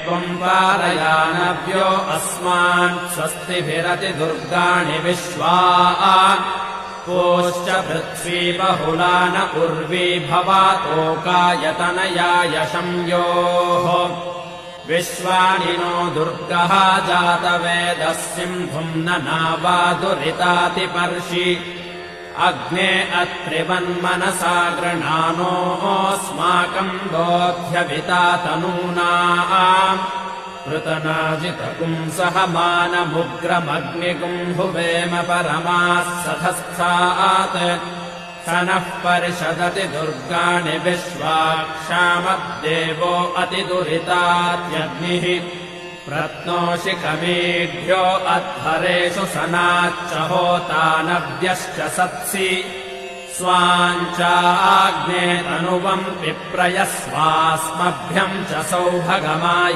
त्वम् पारयानव्यो अस्मान् स्वस्तिभिरति दुर्गाणि विश्वा पोश्च पृथ्वी बहुला न उर्वी भवातोकायतनयाय संयोः विश्वानि नो दुर्गः जातवेदः सिन्धुम् न नावादुरितातिपर्षि अग्ने अत्रिवन्मनसा गृणानोऽस्माकम् बोध्यभिता तनूनाम् पृतनाजितपुंसः मानमुग्रमग्निगुम्भुवेम परमाः सधस्थात् स नः परिषदति दुर्गाणि विश्वाक्षामद्देवो अतिदुरितात्यग्निः प्रत्नोषि कमेभ्यो अध्वरेषु सनाच्च होतानव्यश्च सत्सि स्वाञ्चाग्ने तनुवम् विप्रयस्वास्मभ्यम् च सौभगमाय